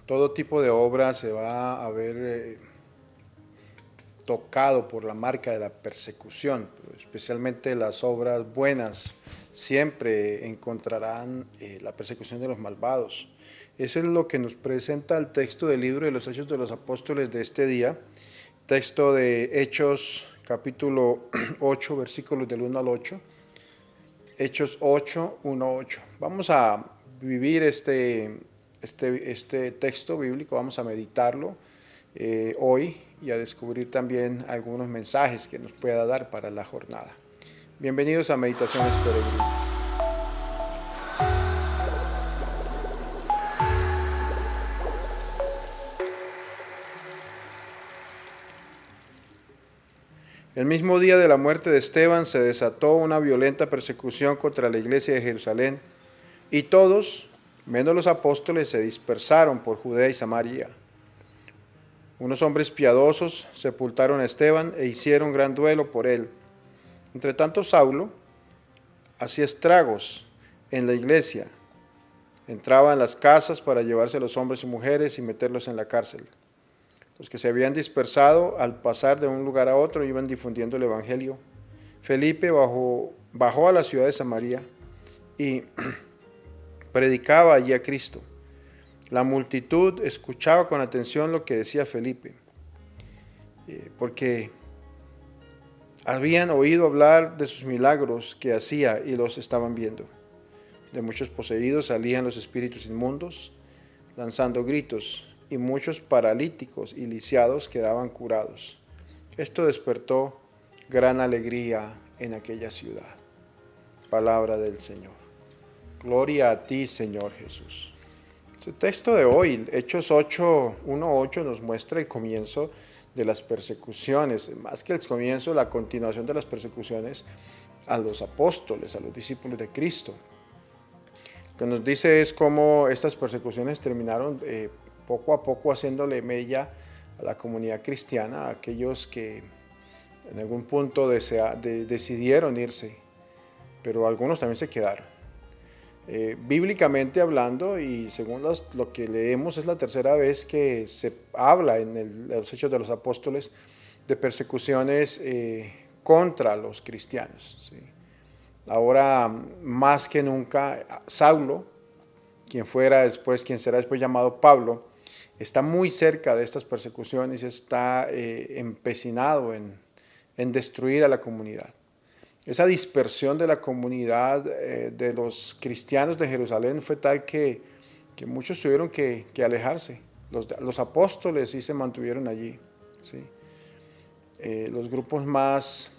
Todo tipo de obra se va a ver tocado por la marca de la persecución, especialmente las obras buenas siempre encontrarán la persecución de los malvados. Eso es lo que nos presenta el texto del libro de los Hechos de los Apóstoles de este día, texto de Hechos capítulo 8, versículos del 1 al 8, Hechos 8, 1, 8. Vamos a vivir este texto bíblico, vamos a meditarlo hoy y a descubrir también algunos mensajes que nos pueda dar para la jornada. Bienvenidos a Meditaciones Peregrinas. El mismo día de la muerte de Esteban se desató una violenta persecución contra la iglesia de Jerusalén y todos, menos los apóstoles, se dispersaron por Judea y Samaria. Unos hombres piadosos sepultaron a Esteban e hicieron gran duelo por él. Entre tanto, Saulo hacía estragos en la iglesia. Entraba en las casas para llevarse a los hombres y mujeres y meterlos en la cárcel. Los que se habían dispersado al pasar de un lugar a otro iban difundiendo el evangelio. Felipe bajó a la ciudad de Samaria y predicaba allí a Cristo. La multitud escuchaba con atención lo que decía Felipe, porque habían oído hablar de sus milagros que hacía y los estaban viendo. De muchos poseídos salían los espíritus inmundos, lanzando gritos, y muchos paralíticos y lisiados quedaban curados. Esto despertó gran alegría en aquella ciudad. Palabra del Señor. Gloria a ti, Señor Jesús. El texto de hoy, Hechos 8, 1, 8, nos muestra el comienzo de las persecuciones, más que el comienzo, la continuación de las persecuciones a los apóstoles, a los discípulos de Cristo. Lo que nos dice es cómo estas persecuciones terminaron poco a poco haciéndole mella a la comunidad cristiana, a aquellos que en algún punto decidieron irse, pero algunos también se quedaron. Bíblicamente hablando, y según lo que leemos, es la tercera vez que se habla en los Hechos de los Apóstoles de persecuciones contra los cristianos, ¿sí? Ahora, más que nunca, Saulo, quien será después llamado Pablo, está muy cerca de estas persecuciones y está empecinado en destruir a la comunidad. Esa dispersión de la comunidad de los cristianos de Jerusalén fue tal que muchos tuvieron que alejarse. Los apóstoles sí se mantuvieron allí, ¿sí? Los grupos más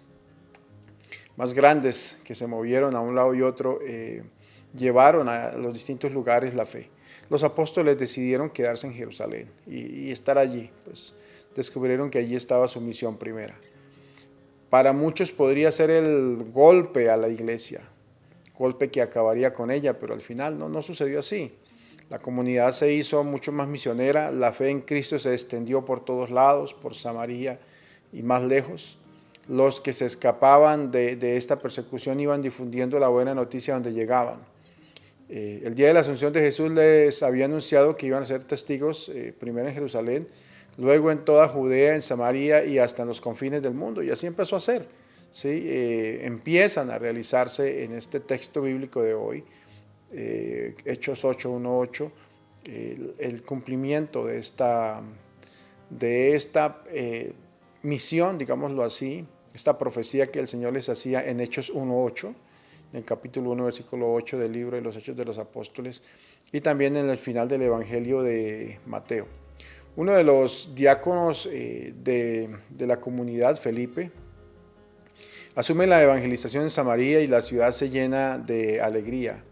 grandes que se movieron a un lado y otro llevaron a los distintos lugares la fe. Los apóstoles decidieron quedarse en Jerusalén y estar allí, pues descubrieron que allí estaba su misión primera. Para muchos podría ser el golpe a la iglesia, golpe que acabaría con ella, pero al final no sucedió así. La comunidad se hizo mucho más misionera, la fe en Cristo se extendió por todos lados, por Samaria y más lejos. Los que se escapaban de esta persecución iban difundiendo la buena noticia donde llegaban. El día de la Asunción de Jesús les había anunciado que iban a ser testigos primero en Jerusalén, luego en toda Judea, en Samaria y hasta en los confines del mundo. Y así empezó a ser, ¿sí? Empiezan a realizarse en este texto bíblico de hoy, Hechos 8, 1, 8, el cumplimiento de esta misión, digámoslo así, esta profecía que el Señor les hacía en Hechos 1, 8, en el capítulo 1, versículo 8 del libro de los Hechos de los Apóstoles, y también en el final del Evangelio de Mateo. Uno de los diáconos de la comunidad, Felipe, asume la evangelización en Samaria y la ciudad se llena de alegría.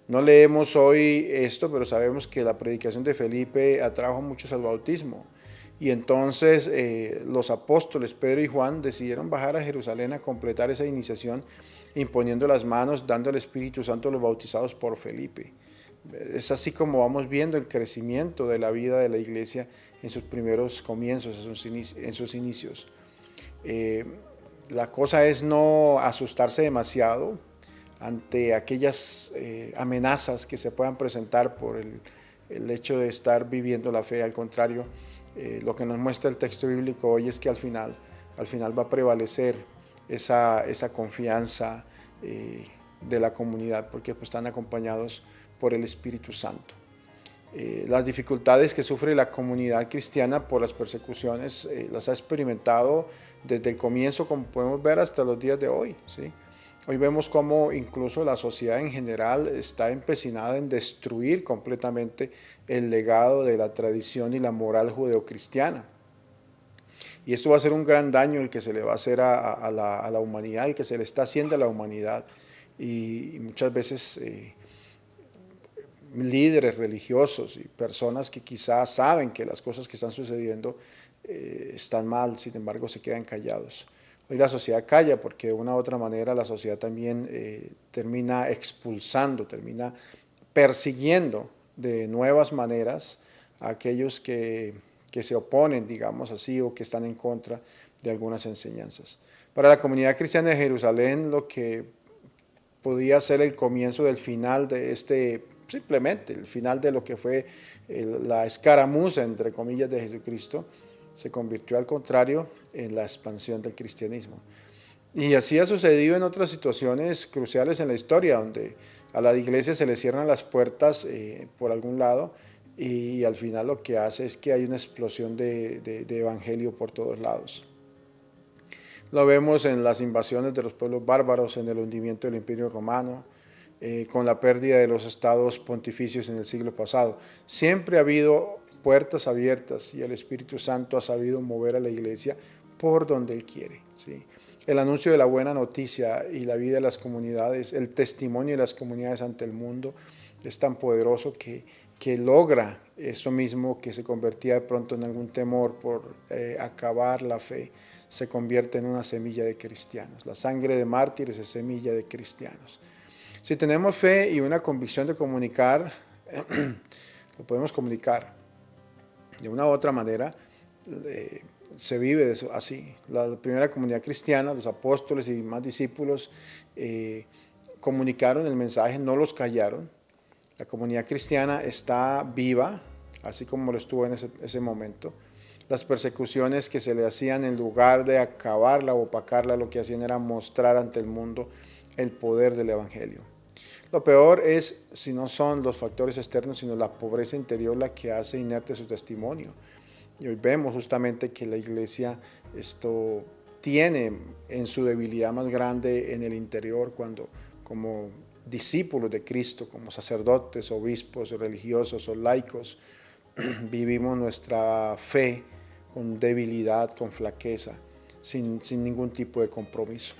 No leemos hoy esto, pero sabemos que la predicación de Felipe atrajo a muchos al bautismo. Y entonces los apóstoles Pedro y Juan decidieron bajar a Jerusalén a completar esa iniciación, imponiendo las manos, dando el Espíritu Santo a los bautizados por Felipe. Es así como vamos viendo el crecimiento de la vida de la iglesia en sus primeros comienzos, en sus inicios. La cosa es no asustarse demasiado ante aquellas amenazas que se puedan presentar por el hecho de estar viviendo la fe. Al contrario, lo que nos muestra el texto bíblico hoy es que al final va a prevalecer esa confianza de la comunidad, porque pues están acompañados por el Espíritu Santo. Las dificultades que sufre la comunidad cristiana por las persecuciones las ha experimentado desde el comienzo, como podemos ver, hasta los días de hoy, ¿sí? Hoy vemos cómo incluso la sociedad en general está empecinada en destruir completamente el legado de la tradición y la moral judeocristiana. Y esto va a ser un gran daño el que se le va a hacer a la humanidad, el que se le está haciendo a la humanidad. Y muchas veces líderes religiosos y personas que quizás saben que las cosas que están sucediendo están mal, sin embargo se quedan callados. Hoy la sociedad calla porque de una u otra manera la sociedad también termina expulsando, termina persiguiendo de nuevas maneras a aquellos que se oponen, digamos así, o que están en contra de algunas enseñanzas. Para la comunidad cristiana de Jerusalén, lo que podía ser el comienzo del final de simplemente el final de lo que fue la escaramuza, entre comillas, de Jesucristo, se convirtió al contrario en la expansión del cristianismo. Y así ha sucedido en otras situaciones cruciales en la historia, donde a la iglesia se le cierran las puertas por algún lado y al final lo que hace es que hay una explosión de evangelio por todos lados. Lo vemos en las invasiones de los pueblos bárbaros, en el hundimiento del Imperio Romano, con la pérdida de los estados pontificios en el siglo pasado. Siempre ha habido puertas abiertas y el Espíritu Santo ha sabido mover a la iglesia por donde Él quiere, ¿sí? El anuncio de la buena noticia y la vida de las comunidades, el testimonio de las comunidades ante el mundo es tan poderoso que logra eso mismo que se convertía de pronto en algún temor por acabar la fe, se convierte en una semilla de cristianos. La sangre de mártires es semilla de cristianos. Si tenemos fe y una convicción de comunicar, lo podemos comunicar. De una u otra manera, se vive así. La primera comunidad cristiana, los apóstoles y más discípulos, comunicaron el mensaje, no los callaron. La comunidad cristiana está viva, así como lo estuvo en ese momento. Las persecuciones que se le hacían, en lugar de acabarla o opacarla, lo que hacían era mostrar ante el mundo el poder del evangelio. Lo peor es si no son los factores externos, sino la pobreza interior la que hace inerte su testimonio. Y hoy vemos justamente que la iglesia tiene en su debilidad más grande en el interior, cuando como discípulos de Cristo, como sacerdotes, obispos, religiosos o laicos, vivimos nuestra fe con debilidad, con flaqueza, sin ningún tipo de compromiso.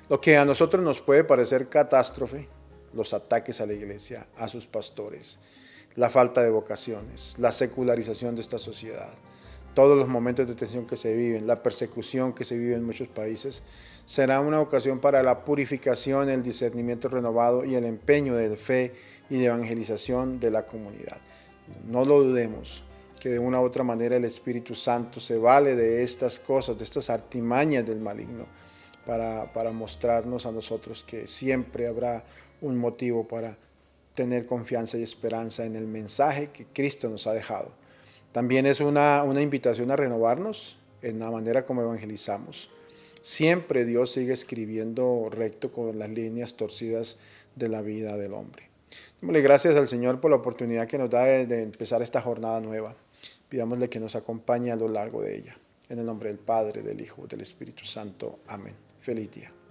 Lo que a nosotros nos puede parecer catástrofe, los ataques a la iglesia, a sus pastores, la falta de vocaciones, la secularización de esta sociedad, todos los momentos de tensión que se viven, la persecución que se vive en muchos países, será una ocasión para la purificación, el discernimiento renovado y el empeño de fe y de evangelización de la comunidad. No lo dudemos, que de una u otra manera el Espíritu Santo se vale de estas cosas, de estas artimañas del maligno, para mostrarnos a nosotros que siempre habrá un motivo para tener confianza y esperanza en el mensaje que Cristo nos ha dejado. También es una invitación a renovarnos en la manera como evangelizamos. Siempre Dios sigue escribiendo recto con las líneas torcidas de la vida del hombre. Démosle gracias al Señor por la oportunidad que nos da de empezar esta jornada nueva. Pidámosle que nos acompañe a lo largo de ella. En el nombre del Padre, del Hijo, del Espíritu Santo. Amén. Feliz día.